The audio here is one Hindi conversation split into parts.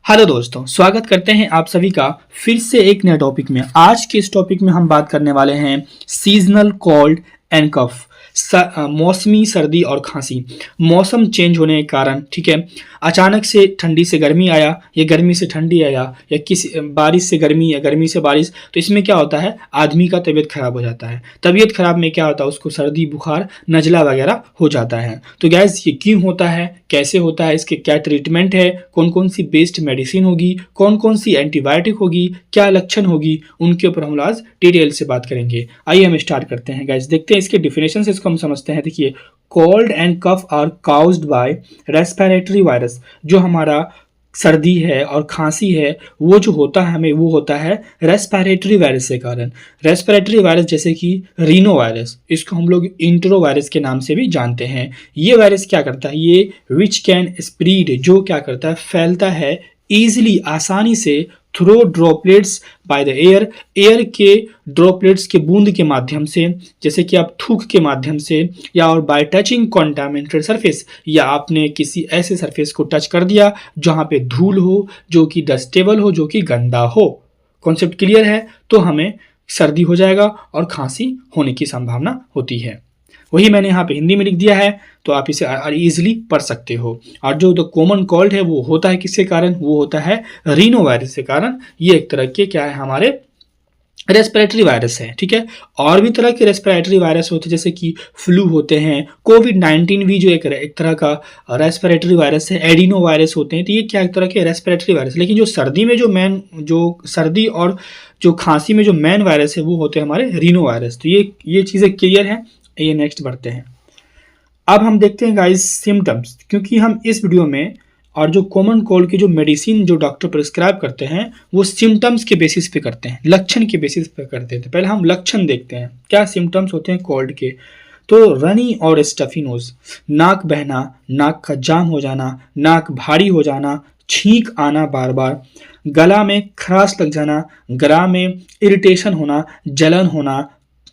हेलो दोस्तों, स्वागत करते हैं आप सभी का फिर से एक नए टॉपिक में। आज के इस टॉपिक में हम बात करने वाले हैं सीजनल कोल्ड एंड कफ। मौसमी सर्दी और खांसी। मौसम चेंज होने के कारण, ठीक है, अचानक से ठंडी से गर्मी आया या गर्मी से ठंडी आया या किसी बारिश से गर्मी या गर्मी से बारिश, तो इसमें क्या होता है, आदमी का तबीयत खराब हो जाता है। तबीयत खराब में क्या होता है, उसको सर्दी बुखार नज़ला वगैरह हो जाता है। तो गैस ये क्यों होता है, कैसे होता है, इसके क्या ट्रीटमेंट है, कौन कौन सी बेस्ड मेडिसिन होगी, कौन कौन सी एंटीबायोटिक होगी, क्या लक्षण होगी, उनके ऊपर हम आज डिटेल से बात करेंगे। आइए हम स्टार्ट करते हैं गैस, देखते हैं इसके डिफिनेशन से इसको हम समझते हैं। देखिए, cold and cough are caused by respiratory virus. जो हमारा सर्दी है और खांसी है वो जो होता है हमें, वो होता है रेस्पिरेटरी वायरस के कारण। रेस्पिरेटरी वायरस जैसे कि रीनो वायरस, इसको हम लोग इंट्रो वायरस के नाम से भी जानते हैं। ये वायरस क्या करता है, ये विच कैन स्प्रीड, जो क्या करता है, फैलता है ईजिली, आसानी से, through droplets by the air, air के ड्रॉपलेट्स के बूंद के माध्यम से, जैसे कि आप थूक के माध्यम से, या और बाय टचिंग कॉन्टामिनेटेड सरफेस, या आपने किसी ऐसे सरफेस को टच कर दिया जहां पे धूल हो, जो कि डस्टेबल हो, जो कि गंदा हो। कॉन्सेप्ट क्लियर है? तो हमें सर्दी हो जाएगा और खांसी होने की संभावना होती है। वही मैंने यहाँ पे हिंदी में लिख दिया है, तो आप इसे इजीली पढ़ सकते हो। और जो कॉमन कोल्ड है वो होता है किसके कारण, वो होता है रीनो वायरस के कारण। ये एक तरह के क्या है, हमारे रेस्पिरेटरी वायरस है, ठीक है। और भी तरह के रेस्पिरेटरी वायरस होते हैं, जैसे कि फ्लू होते हैं, कोविड-19 भी जो एक तरह का रेस्पिरेटरी वायरस है, एडिनो वायरस होते हैं। तो ये क्या एक तरह के रेस्पिरेटरी वायरस। लेकिन जो सर्दी में जो सर्दी और जो खांसी में जो मेन वायरस है वो होते हैं हमारे रीनो वायरस। तो ये चीज़ें क्लियर है। ये नेक्स्ट बढ़ते हैं। अब हम देखते हैं गाइस सिम्टम्स, क्योंकि हम इस वीडियो में और जो कॉमन कोल्ड की जो मेडिसिन जो डॉक्टर प्रिस्क्राइब करते हैं वो सिम्टम्स के बेसिस पे करते हैं, लक्षण के बेसिस पे करते हैं। तो पहले हम लक्षण देखते हैं, क्या सिम्टम्स होते हैं कोल्ड के। तो रनी और स्टफी नोज, नाक बहना, नाक का जाम हो जाना, नाक भारी हो जाना, छींक आना बार बार, गला में खराश लग जाना, गला में इरिटेशन होना, जलन होना,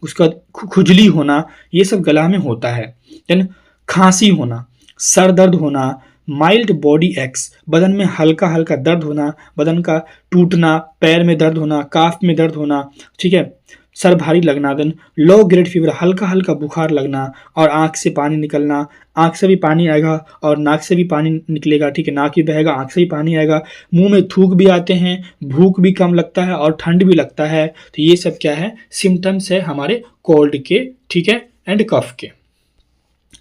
उसका खुजली होना, ये सब गला में होता है। देन खांसी होना, सर दर्द होना, माइल्ड बॉडी एक्स, बदन में हल्का हल्का दर्द होना, बदन का टूटना, पैर में दर्द होना, काफ में दर्द होना, ठीक है, सर भारी लगना। देन लो ग्रेड फीवर, हल्का हल्का बुखार लगना और आंख से पानी निकलना, आंख से भी पानी आएगा और नाक से भी पानी निकलेगा, ठीक है, नाक भी बहेगा, आंख से भी पानी आएगा, मुंह में थूक भी आते हैं, भूख भी कम लगता है और ठंड भी लगता है। तो ये सब क्या है, सिम्टम्स है हमारे कोल्ड के, ठीक है, एंड कफ के।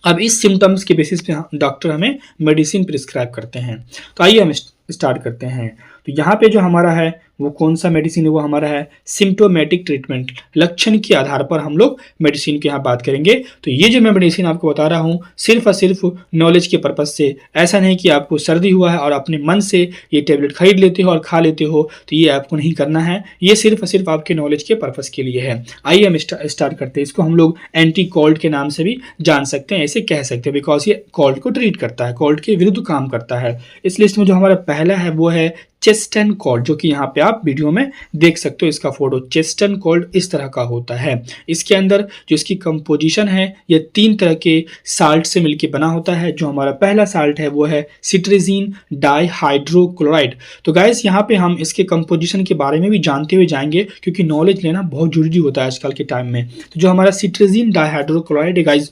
अब इस सिम्टम्स के बेसिस पे डॉक्टर हमें मेडिसिन प्रिस्क्राइब करते हैं। तो आइए हम स्टार्ट करते हैं। तो यहाँ पे जो हमारा है वो कौन सा मेडिसिन है, वो हमारा है सिम्टोमेटिक ट्रीटमेंट। लक्षण के आधार पर हम लोग मेडिसिन की यहाँ बात करेंगे। तो ये जो मैं मेडिसिन आपको बता रहा हूँ सिर्फ और सिर्फ नॉलेज के पर्पज से, ऐसा नहीं कि आपको सर्दी हुआ है और अपने मन से ये टेबलेट खरीद लेते हो और खा लेते हो, तो ये आपको नहीं करना है। ये सिर्फ और सिर्फ आपके नॉलेज के पर्पज़ के लिए है। आइए हम स्टार्ट करते हैं। इसको हम लोग एंटी कोल्ड के नाम से भी जान सकते हैं, ऐसे कह सकते हैं, बिकॉज ये कोल्ड को ट्रीट करता है, कोल्ड के विरुद्ध काम करता है। इस लिस्ट में जो हमारा पहला है वो है चेस्ट एंड कोल्ड, जो कि यहाँ पे आप वीडियो में देख सकते हो इसका फोटो। चेस्ट एंड कोल्ड इस तरह का होता है। इसके अंदर जो इसकी कंपोजिशन है ये 3 तरह के साल्ट से मिलकर बना होता है। जो हमारा पहला साल्ट है वो है सिट्रेजिन डाइहाइड्रोक्लोराइड। तो गाइस यहाँ पे हम इसके कंपोजिशन के बारे में भी जानते हुए जाएंगे, क्योंकि नॉलेज लेना बहुत जरूरी होता है आजकल के टाइम में। तो जो हमारा सिट्रेजिन डाइहाइड्रोक्लोराइड है गाइस,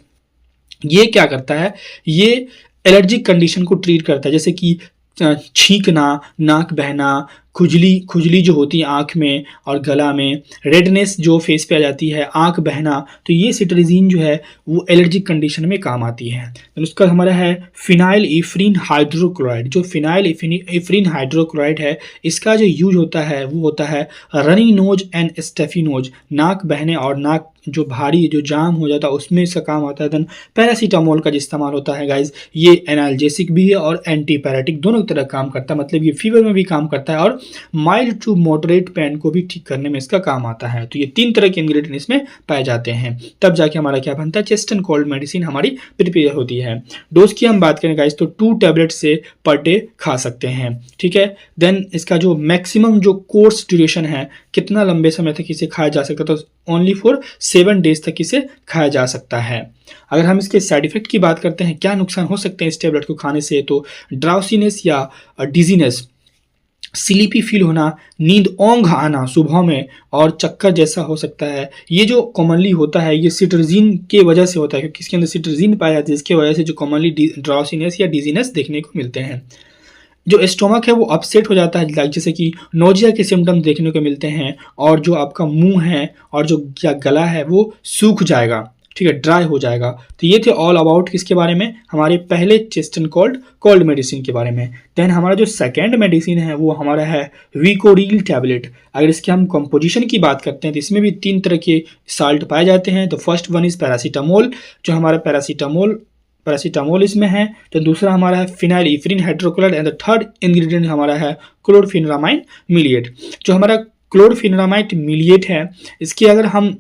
ये क्या करता है, ये एलर्जिक कंडीशन को ट्रीट करता है, जैसे कि छींकना, नाक बहना, खुजली जो होती है आँख में और गला में, रेडनेस जो फेस पे आ जाती है, आँख बहना, तो ये सिट्रेजिन जो है वो एलर्जिक कंडीशन में काम आती है। तो उसका हमारा है फिनाइल इफ्रीन हाइड्रोक्लोराइड। जो फिनाइल इफ्रीन हाइड्रोक्लोराइड है, इसका जो यूज होता है वो होता है runny nose and stuffy nose, नाक बहने और नाक जो भारी जो जाम हो जाता है उसमें इसका काम आता है। देन पैरासीटामोल का जो इस्तेमाल होता है गाइज, ये एनाल्जेसिक भी है और एंटीपैरेटिक, दोनों तरह काम करता है। मतलब ये फीवर में भी काम करता है और माइल्ड टू मॉडरेट पेन को भी ठीक करने में इसका काम आता है। तो ये 3 तरह के इंग्रेडिएंट इसमें पाए जाते हैं, तब जाके हमारा क्या बनता है, चेस्ट एंड कोल्ड मेडिसिन हमारी प्रिपेयर होती है। डोज की हम बात करें गाइज तो 2 टैबलेट से पर डे खा सकते हैं, ठीक है। देन इसका जो मैक्सिमम जो कोर्स ड्यूरेशन है, कितना लंबे समय तक इसे खाया जा सकता है, तो ओनली फॉर 7 डेज तक इसे खाया जा सकता है। अगर हम इसके साइड इफेक्ट की बात करते हैं, क्या नुकसान हो सकते हैं इस टेबलेट को खाने से, तो ड्राउसीनेस या डिजीनेस, स्लीपी फील होना, नींद ओंघ आना सुबह में और चक्कर जैसा हो सकता है। ये जो कॉमनली होता है ये सिट्रजिन के वजह से होता है, क्योंकि इसके अंदर सिट्रजिन पाया जाता है, जिसकी वजह से जो कॉमनली ड्राउसीनेस या डिजीनेस देखने को मिलते हैं। जो स्टोमक है वो अपसेट हो जाता है, लाइक जैसे कि नोजिया के सिम्टम्स देखने को मिलते हैं, और जो आपका मुंह है और जो क्या गला है वो सूख जाएगा, ठीक है, ड्राई हो जाएगा। तो ये थे ऑल अबाउट किसके बारे में, हमारे पहले चेस्ट एंड कोल्ड मेडिसिन के बारे में। देन हमारा जो सेकेंड मेडिसिन है वो हमारा है विकोरिल टैबलेट। अगर इसके हम कंपोजिशन की बात करते हैं तो इसमें भी 3 तरह के साल्ट पाए जाते हैं। तो फर्स्ट वन इज़ पैरासीटामोल, जो हमारा पैरासीटामोल इसमें है। तो दूसरा हमारा है phenylephrine hydrochloride and the third ingredient हमारा है क्लोरफेनिरामाइड मिलिएट। जो हमारा क्लोरफेनिरामाइड मिलिएट है, इसकी अगर हम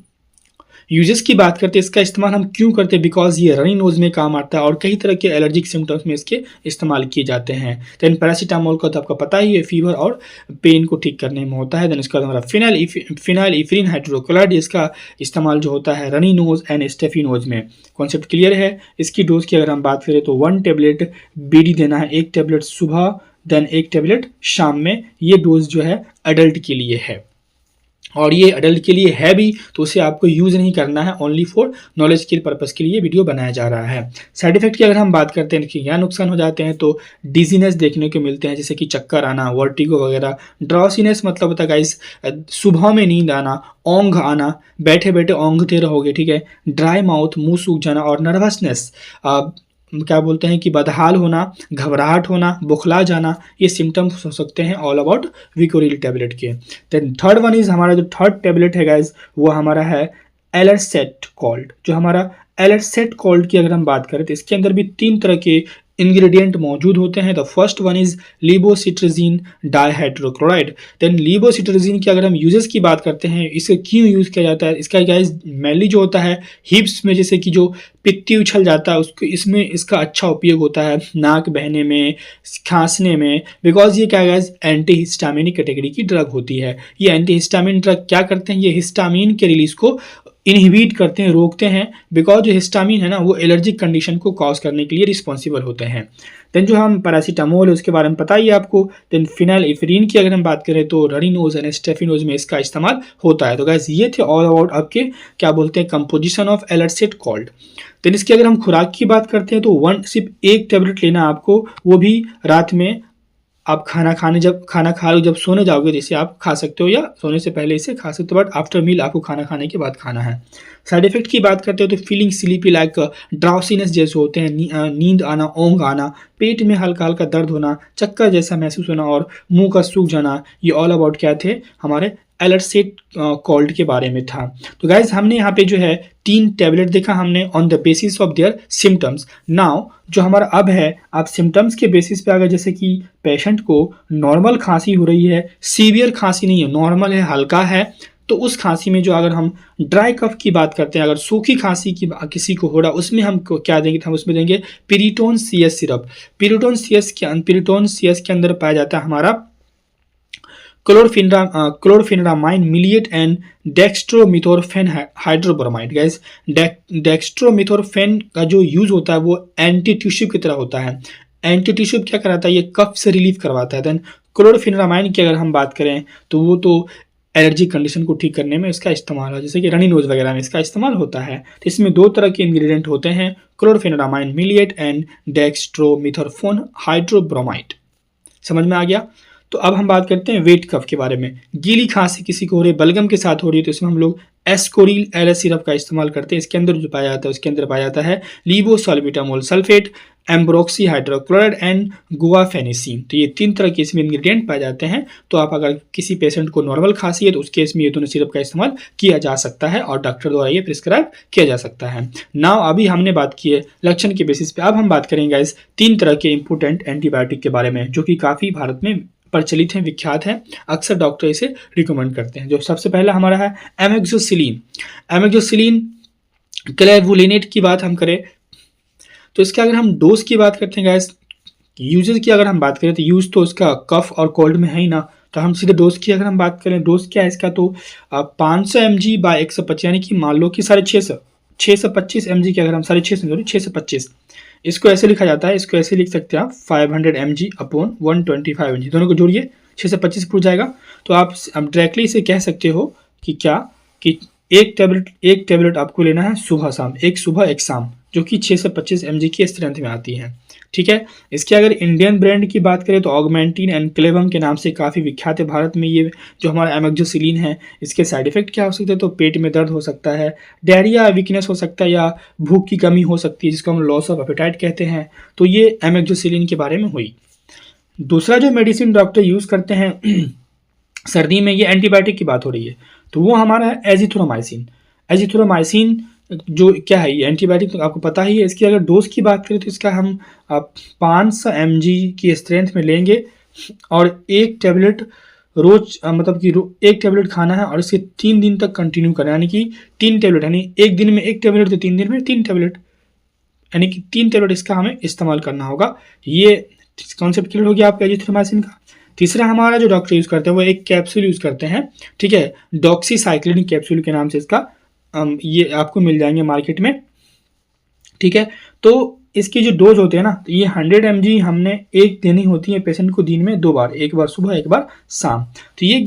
यूजेस की बात करते हैं, इसका इस्तेमाल हम क्यों करते हैं, बिकॉज ये रनी नोज में काम आता है और कई तरह के एलर्जिक सिम्टम्स में इसके इस्तेमाल किए जाते हैं। देन पैरासीटामोल का तो आपको पता ही है, फीवर और पेन को ठीक करने में होता है। देन इसका हमारा फिनाइल इफ्रीन हाइड्रोक्लोराइड, इसका इस्तेमाल जो होता है runny nose and stuffy nose में। कॉन्सेप्ट क्लियर है। इसकी डोज की अगर हम बात करें तो 1 टेबलेट बीडी देना है, 1 टेबलेट सुबह, देन 1 टेबलेट शाम में। ये डोज जो है अडल्ट के लिए है, और ये अडल्ट के लिए है भी, तो उसे आपको यूज़ नहीं करना है, ओनली फॉर नॉलेज के पर्पज़ के लिए वीडियो बनाया जा रहा है। साइड इफेक्ट की अगर हम बात करते हैं कि क्या नुकसान हो जाते हैं, तो डिजीनेस देखने को मिलते हैं, जैसे कि चक्कर आना, वर्टिगो वगैरह। ड्राउसीनेस मतलब होता है गाइस सुबह में नींद आना, ओंघ आना, बैठे बैठे ओंघते रहोगे, ठीक है, ड्राई माउथ, मुंह सूख जाना, और नर्वसनेस, क्या बोलते हैं कि बदहाल होना, घबराहट होना, बुखला जाना, ये सिम्टम्स हो सकते हैं ऑल अबाउट विकोरिल टैबलेट के। देन थर्ड वन इज हमारा जो थर्ड टैबलेट है गाइज, वो हमारा है एलरसेट कोल्ड। जो हमारा एलरसेट कोल्ड की अगर हम बात करें तो इसके अंदर भी 3 तरह के इंग्रेडिएंट मौजूद होते हैं। The first one is levocetirizine dihydrochloride. Then levocetirizine की अगर हम यूजेस की बात करते हैं, इसे क्यों यूज़ किया जाता है, इसका गाइस मेनली जो होता है हिप्स में, जैसे कि जो पित्ती उछल जाता है उसको, इसमें इसका अच्छा उपयोग होता है, नाक बहने में, खांसने में, बिकॉज ये क्या गाइस एंटी हिस्टामिनिक कैटेगरी की ड्रग होती है। ये एंटी हिस्टामिन ड्रग क्या करते हैं, ये हिस्टामिन के रिलीज को इनहिबिट करते हैं, रोकते हैं, बिकॉज जो हिस्टामिन है ना वो एलर्जिक कंडीशन को कॉज करने के लिए रिस्पॉन्सिबल होते हैं। देन जो हम पैरासीटामोल है उसके बारे में पता ही है आपको। देन फिनाइल इफ्रीन की अगर हम बात करें तो रनिनोज एंड स्टेफिनोज में इसका इस्तेमाल होता है। तो गाइस ये थे ऑल अबाउट आपके क्या बोलते हैं कंपोजिशन ऑफ एलर्सेट कोल्ड। देन इसकी अगर हम खुराक की बात करते हैं तो सिर्फ 1 टैबलेट लेना आपको, वो भी रात में आप खाना खा लो, जब सोने जाओगे जैसे आप खा सकते हो, या सोने से पहले इसे खा सकते हो, बट आफ्टर मील आपको खाना खाने के बाद खाना है। साइड इफेक्ट की बात करते हो तो फीलिंग स्लीपी लाइक ड्राउसीनेस जैसे होते हैं, नींद आना, ओंघ आना, पेट में हल्का हल्का दर्द होना, चक्कर जैसा महसूस होना और मुंह का सूख जाना। ये ऑल अबाउट क्या थे, हमारे एलर्सेट कोल्ड के बारे में था। तो गाइज हमने यहाँ पे जो है 3 टैबलेट देखा हमने on the basis of their symptoms. Now जो हमारा अब है, आप सिम्टम्स के बेसिस पे अगर जैसे कि पेशेंट को नॉर्मल खांसी हो रही है, सीवियर खांसी नहीं है, नॉर्मल है, हल्का है, तो उस खांसी में जो अगर हम ड्राई कफ की बात करते हैं, अगर सूखी खांसी की किसी को हो रहा, उसमें हम क्या देंगे, हम उसमें देंगे पिरिटोन CS सिरप। पिरिटोन CS के अंदर पाया जाता है हमारा क्लोरफेनिरामाइन मिलिएट एंड डेक्स्ट्रोमिथोरफेन हाइड्रोब्रोमाइड। गाइस डेक्स्ट्रोमिथोरफेन का जो यूज होता है वो एंटी ट्यूसिव की तरह होता है। एंटी ट्यूसिव क्या कराता है, ये कफ से रिलीफ करवाता है। देन क्लोरफेनिरामाइन की अगर हम बात करें तो वो तो एलर्जिक कंडीशन को ठीक करने में इसका इस्तेमाल है, जैसे कि रनी नोज वगैरह में इसका इस्तेमाल होता है। तो इसमें 2 तरह के इंग्रेडिएंट होते हैं, क्लोरफेनिरामाइन मिलिएट एंड डेक्स्ट्रोमिथोरफोन हाइड्रोब्रोमाइड। समझ में आ गया। तो अब हम बात करते हैं वेट कफ के बारे में। गीली खांसी किसी को हो रही है, बलगम के साथ हो रही है, तो इसमें हम लोग एस्कोरिल LS सिरप का इस्तेमाल करते हैं। इसके अंदर जो पाया जाता है उसके अंदर पाया जाता है लीवोसॉल्बिटामोल सल्फेट, एम्ब्रोक्सी हाइड्रोक्लोराइड एंड गुआफेनिसिन। तो ये 3 तरह के इसमें इंग्रेडिएंट पाए जाते हैं। तो आप अगर किसी पेशेंट को नॉर्मल खांसी है तो उस केस में ये दोनों सिरप का इस्तेमाल किया जा सकता है और डॉक्टर द्वारा ये प्रिस्क्राइब किया जा सकता है। नाउ अभी हमने बात की है लक्षण के बेसिस पे, अब हम बात करेंगे गाइस 3 तरह के इंपोर्टेंट एंटीबायोटिक के बारे में, जो कि काफ़ी भारत में प्रचलित हैं, विख्यात हैं, अक्सर डॉक्टर इसे रिकमेंड करते हैं। जो सबसे पहला हमारा है एमेक्सोसिलिन क्लेवुलिनेट की बात हम करें तो इसके अगर हम डोज की बात करते हैं गाइस, यूजेस की अगर हम बात करें तो यूज तो इसका कफ और कोल्ड में है ही ना, तो हम सीधे डोज की अगर हम बात करें, डोज क्या है इसका, तो 500 mg बाय 125, यानी कि मान लो कि 625 mg की अगर हम 625 इसको ऐसे लिखा जाता है, इसको ऐसे लिख सकते हैं आप 500 mg अपॉन 125 mg, दोनों को जोड़िए 6 से 25 पूछ जाएगा। तो आप डायरेक्टली इसे कह सकते हो कि क्या कि एक टेबलेट आपको लेना है सुबह शाम, एक सुबह एक शाम, जो कि 6 से 25 mg की स्ट्रेंथ में आती है। ठीक है। इसके अगर इंडियन ब्रांड की बात करें तो ऑगमेंटिन एंड क्लेवम के नाम से काफ़ी विख्यात है भारत में। ये जो हमारा एमोक्सिसिलिन है, इसके साइड इफेक्ट क्या हो सकते हैं? तो पेट में दर्द हो सकता है, डायरिया वीकनेस हो सकता है, या भूख की कमी हो सकती है, जिसको हम लॉस ऑफ एपेटाइट कहते हैं। तो ये एमोक्सिसिलिन के बारे में हुई। दूसरा जो मेडिसिन डॉक्टर यूज़ करते हैं सर्दी में, ये एंटीबायोटिक की बात हो रही है, तो वो हमारा है एजिथ्रोमाइसिन। एजिथ्रोमाइसिन जो क्या है, ये एंटीबायोटिक तो आपको पता ही है। इसकी अगर डोज की बात करें तो इसका हम 500 mg की स्ट्रेंथ में लेंगे और एक टैबलेट रोज मतलब कि एक टैबलेट खाना है और इसे 3 दिन तक कंटिन्यू करना है, यानी कि 3 टैबलेट, यानी एक दिन में एक टैबलेट तो 3 दिन में 3 टैबलेट, यानी कि 3 टैबलेट इसका हमें इस्तेमाल करना होगा। ये कॉन्सेप्ट क्लियर हो गया आपका एजिथ्रोमाइसिन का। तीसरा हमारा जो डॉक्टर यूज़ करते हैं वो एक कैप्सूल यूज़ करते हैं, ठीक है, डॉक्सीसाइक्लिन कैप्सूल के नाम से इसका ये आपको मिल जाएंगे मार्केट में। ठीक है। तो इसकी जो डोज होते हैं ना, तो ये 100 mg हमने एक देनी होती है पेशेंट को दिन में 2 बार, एक बार सुबह एक बार शाम। तो ये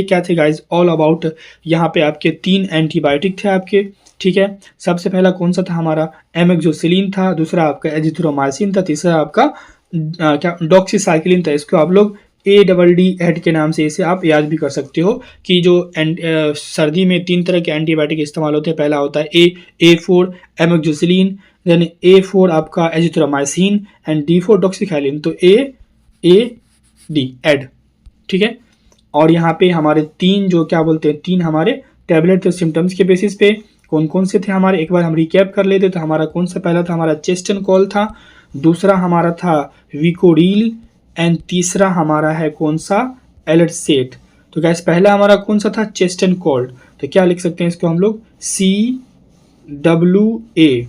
क्या थे गाइज, ऑल अबाउट यहाँ पे आपके 3 एंटीबायोटिक थे आपके। ठीक है। सबसे पहला कौन सा था हमारा, एमोक्सिसिलिन था, दूसरा आपका एजिथ्रोमाइसिन था, तीसरा आपका क्या डॉक्सीसाइक्लिन था। इसको आप लोग ADD एड के नाम से इसे आप याद भी कर सकते हो कि जो सर्दी में 3 तरह के एंटीबायोटिक इस्तेमाल होते हैं। पहला होता है A4 एमोक्सिसिलिन, देन A4 आपका एजिथ्रोमाइसिन एंड D4 डॉक्सीसाइक्लिन। तो AD एड। ठीक है। और यहाँ पे हमारे 3 जो क्या बोलते हैं 3 हमारे टैबलेट सिम्टम्स के बेसिस पे कौन कौन से थे हमारे, एक बार हम रिकैप कर लेते। तो हमारा कौन सा, पहला था हमारा चेस्ट एंड कॉल था, दूसरा हमारा था विकोडील एंड तीसरा हमारा है कौन सा, एलर्सेट। तो गैस पहला हमारा कौन सा था, चेस्ट एंड कोल्ड। तो क्या लिख सकते हैं इसको हम लोग CWA,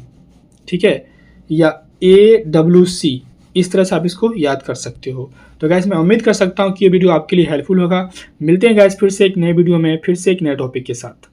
ठीक है, या AWC, इस तरह से आप इसको याद कर सकते हो। तो गैस मैं उम्मीद कर सकता हूँ कि ये वीडियो आपके लिए हेल्पफुल होगा। मिलते हैं गैस फिर से एक नए वीडियो में, फिर से एक नए टॉपिक के साथ।